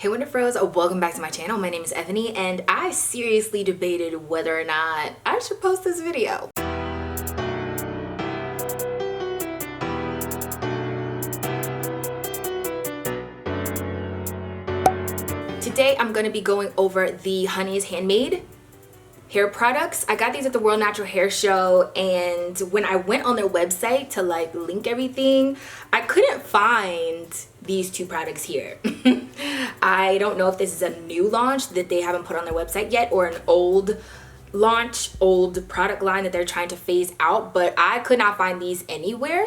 Hey Wonderfros, welcome back to my channel. My name is Evanie and I seriously debated whether or not I should post this video. Today I'm going to be going over the Honey's Handmade hair products. I got these at the World Natural Hair Show, and when I went on their website to like link everything, I couldn't find these two products here. I don't know if this is a new launch that they haven't put on their website yet or an old launch, old product line that they're trying to phase out, but I could not find these anywhere.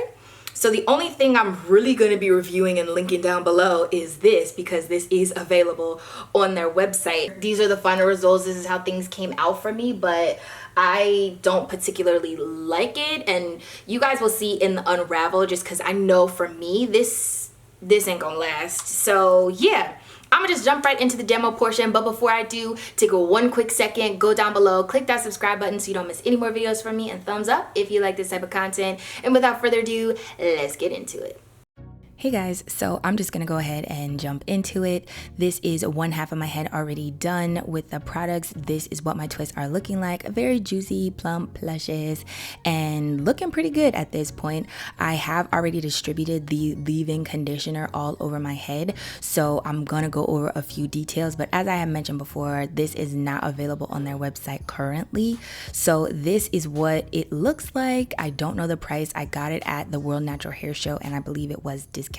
So the only thing I'm really going to be reviewing and linking down below is this, because this is available on their website. These are the final results. This is how things came out for me, but I don't particularly like it. And you guys will see in the unravel, just because I know for me, this ain't gonna last. So yeah. I'm gonna just jump right into the demo portion, but before I do, take one quick second, go down below, click that subscribe button so you don't miss any more videos from me, and thumbs up if you like this type of content. And without further ado, let's get into it. Hey guys, so I'm just gonna go ahead and jump into it. This is one half of my head already done with the products. This is what my twists are looking like. Very juicy, plump, plushes, and looking pretty good at this point. I have already distributed the leave-in conditioner all over my head, so I'm gonna go over a few details, but as I have mentioned before, this is not available on their website currently. So this is what it looks like. I don't know the price. I got it at the World Natural Hair Show, and I believe it was discounted,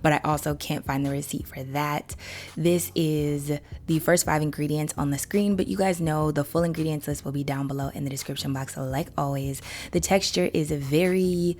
but I also can't find the receipt for that. This is the first 5 ingredients on the screen, but you guys know the full ingredients list will be down below in the description box. So like always, the texture is very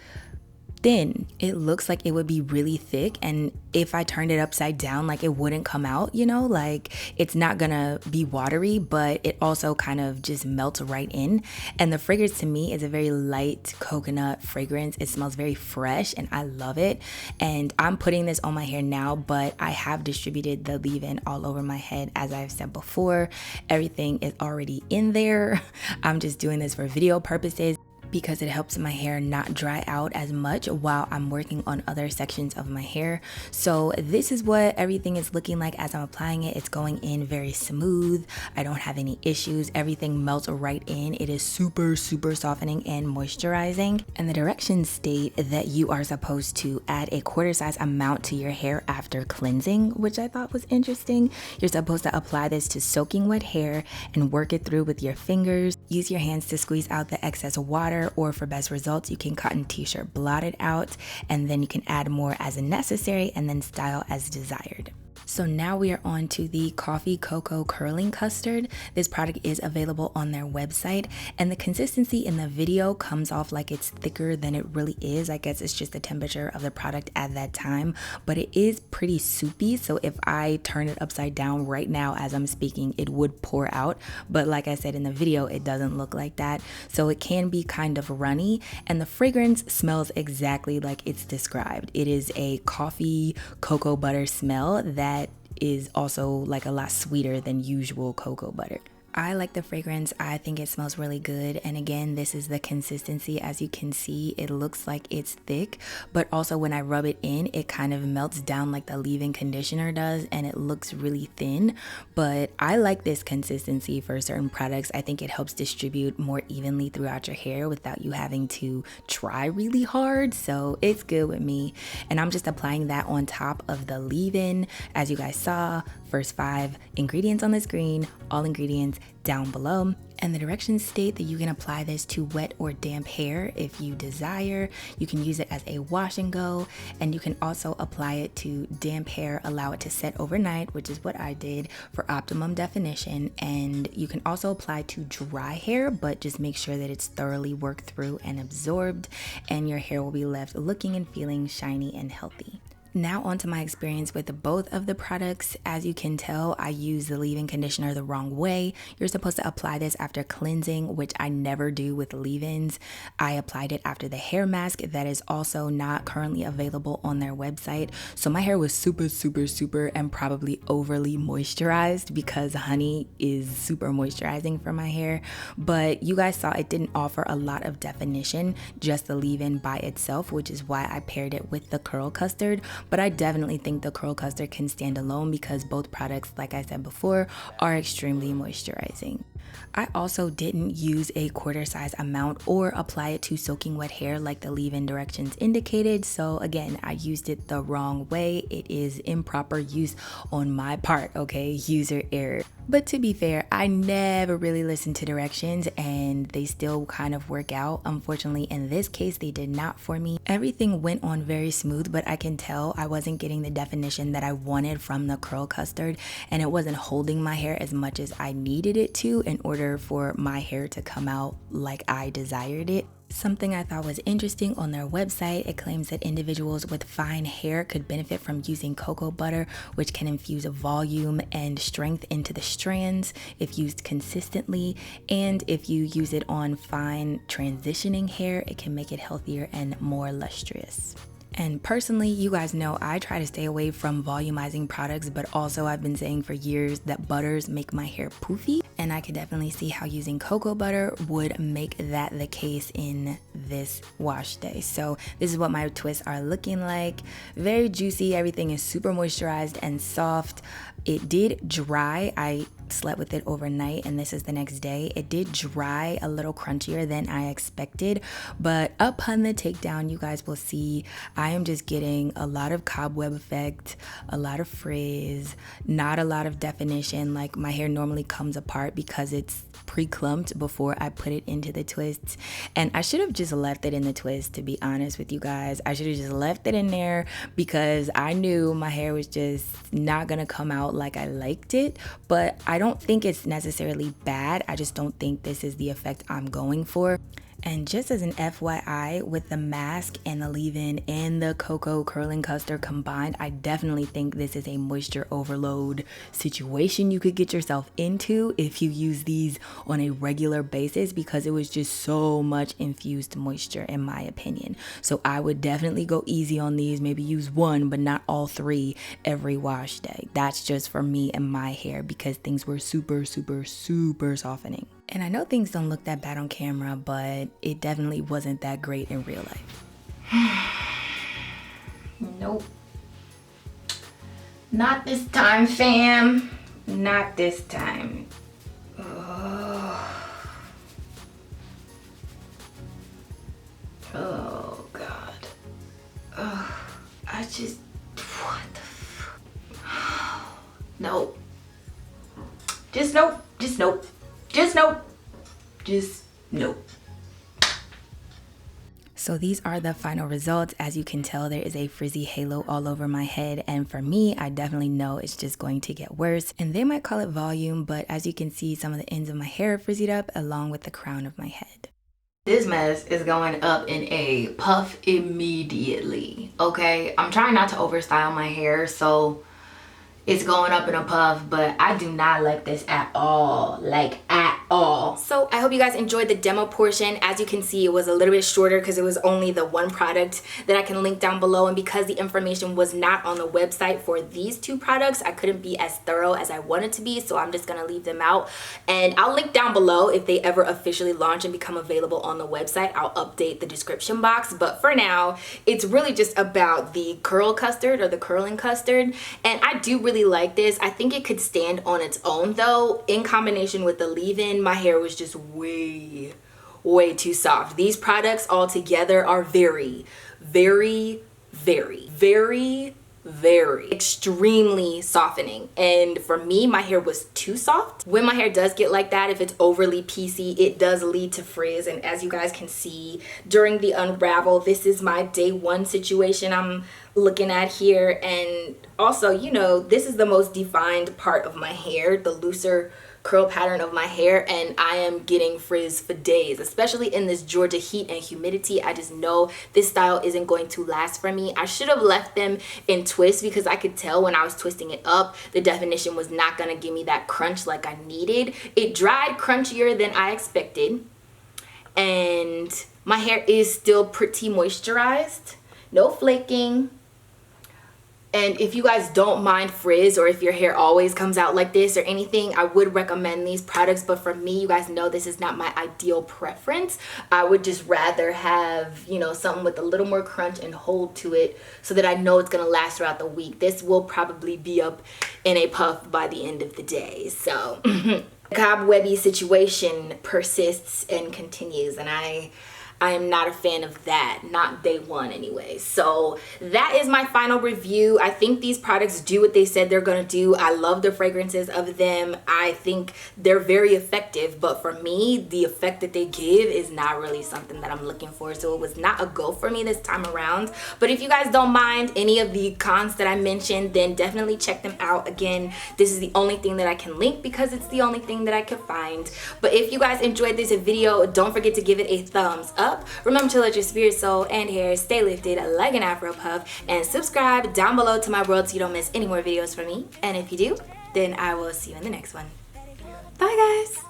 thin. It looks like it would be really thick, and if I turned it upside down, like it wouldn't come out, you know, like it's not gonna be watery, but it also kind of just melts right in. And the fragrance to me is a very light coconut fragrance. It smells very fresh and I love it. And I'm putting this on my hair now, but I have distributed the leave-in all over my head. As I've said before, everything is already in there. I'm just doing this for video purposes, because it helps my hair not dry out as much while I'm working on other sections of my hair. So this is what everything is looking like as I'm applying it. It's going in very smooth. I don't have any issues. Everything melts right in. It is super, super softening and moisturizing. And the directions state that you are supposed to add a quarter size amount to your hair after cleansing, which I thought was interesting. You're supposed to apply this to soaking wet hair and work it through with your fingers. Use your hands to squeeze out the excess water, or for best results, you can cotton t-shirt blot it out, and then you can add more as necessary and then style as desired. So now we are on to the Coffee Cocoa Curling Custard. This product is available on their website, and the consistency in the video comes off like it's thicker than it really is. I guess it's just the temperature of the product at that time, but it is pretty soupy. So if I turn it upside down right now as I'm speaking, it would pour out. But like I said in the video, it doesn't look like that. So it can be kind of runny, and the fragrance smells exactly like it's described. It is a coffee cocoa butter smell that is also like a lot sweeter than usual cocoa butter. I like the fragrance. I think it smells really good. And again, this is the consistency. As you can see, it looks like it's thick, but also when I rub it in, it kind of melts down like the leave-in conditioner does, and it looks really thin. But I like this consistency for certain products. I think it helps distribute more evenly throughout your hair without you having to try really hard. So it's good with me. And I'm just applying that on top of the leave-in. As you guys saw, first 5 ingredients on the screen, all ingredients down below. And the directions state that you can apply this to wet or damp hair if you desire. You can use it as a wash and go, and you can also apply it to damp hair, allow it to set overnight, which is what I did for optimum definition. And you can also apply to dry hair, but just make sure that it's thoroughly worked through and absorbed, and your hair will be left looking and feeling shiny and healthy. Now onto my experience with both of the products. As you can tell, I use the leave-in conditioner the wrong way. You're supposed to apply this after cleansing, which I never do with leave-ins. I applied it after the hair mask that is also not currently available on their website. So my hair was super, super, super and probably overly moisturized, because honey is super moisturizing for my hair. But you guys saw it didn't offer a lot of definition, just the leave-in by itself, which is why I paired it with the curl custard. but I definitely think the Curl Custard can stand alone because both products, like I said before, are extremely moisturizing. I also didn't use a quarter size amount or apply it to soaking wet hair like the leave-in directions indicated. So again, I used it the wrong way. It is improper use on my part, okay? User error. But to be fair, I never really listened to directions and they still kind of work out. Unfortunately, in this case, they did not for me. Everything went on very smooth, but I can tell I wasn't getting the definition that I wanted from the Curl Custard, and it wasn't holding my hair as much as I needed it to in order for my hair to come out like I desired it. Something I thought was interesting on their website, it claims that individuals with fine hair could benefit from using cocoa butter, which can infuse volume and strength into the strands if used consistently. And if you use it on fine transitioning hair, it can make it healthier and more lustrous. And personally, you guys know I try to stay away from volumizing products, but also I've been saying for years that butters make my hair poofy, and I could definitely see how using cocoa butter would make that the case in this wash day. So this is what my twists are looking like. Very juicy, everything is super moisturized and soft. It did dry. I slept with it overnight and this is the next day. It did dry a little crunchier than I expected, but upon the takedown, you guys will see I am just getting a lot of cobweb effect, a lot of frizz, not a lot of definition. Like my hair normally comes apart because it's pre-clumped before I put it into the twists, and I should have just left it in the twist, to be honest with you guys. I should have just left it in there because I knew my hair was just not gonna come out like I liked it, but I don't think it's necessarily bad. I just don't think this is the effect I'm going for. And just as an FYI, with the mask and the leave-in and the cocoa curling custard combined, I definitely think this is a moisture overload situation you could get yourself into if you use these on a regular basis, because it was just so much infused moisture in my opinion. So I would definitely go easy on these, maybe use one but not all three every wash day. That's just for me and my hair because things were super softening. And I know things don't look that bad on camera, but it definitely wasn't that great in real life. Nope. Not this time, fam. Not this time. Oh God. I just, what the fuck? Nope. Just nope. Just nope. Just nope. Just nope. So these are the final results. As you can tell, there is a frizzy halo all over my head, and for me, I definitely know it's just going to get worse. And they might call it volume, but as you can see, some of the ends of my hair are frizzied up along with the crown of my head. This mess is going up in a puff immediately, okay? I'm trying not to overstyle my hair, so it's going up in a puff, but I do not like this at all, like at all. So I hope you guys enjoyed the demo portion. As you can see, it was a little bit shorter because it was only the one product that I can link down below, and because the information was not on the website for these two products, I couldn't be as thorough as I wanted to be, so I'm just gonna leave them out. And I'll link down below if they ever officially launch and become available on the website. I'll update the description box, but for now, it's really just about the curl custard or the curling custard, and I do really like this. I think it could stand on its own though. In combination with the leave-in, my hair was just way too soft. These products all together are very extremely softening, and for me, my hair was too soft. When my hair does get like that, if it's overly piecey, it does lead to frizz, and as you guys can see during the unravel, this is my day one situation I'm looking at here. And also, you know, this is the most defined part of my hair, the looser curl pattern of my hair, and I am getting frizz for days, especially in this Georgia heat and humidity. I just know this style isn't going to last for me. I should have left them in twists because I could tell when I was twisting it up, the definition was not gonna give me that crunch like I needed. It dried crunchier than I expected, and my hair is still pretty moisturized, no flaking. And if you guys don't mind frizz, or if your hair always comes out like this or anything, I would recommend these products. But for me, you guys know this is not my ideal preference. I would just rather have, you know, something with a little more crunch and hold to it so that I know it's gonna last throughout the week. This will probably be up in a puff by the end of the day. So cobwebby situation persists and continues, and I am not a fan of that, not day one anyway. So that is my final review. I think these products do what they said they're gonna do. I love the fragrances of them. I think they're very effective, but for me, the effect that they give is not really something that I'm looking for. So it was not a go for me this time around. But if you guys don't mind any of the cons that I mentioned, then definitely check them out. Again, this is the only thing that I can link because it's the only thing that I could find. But if you guys enjoyed this video, don't forget to give it a thumbs up. Remember to let your spirit, soul, and hair stay lifted like an Afro puff, and subscribe down below to my world so you don't miss any more videos from me. And if you do, then I will see you in the next one. Bye guys!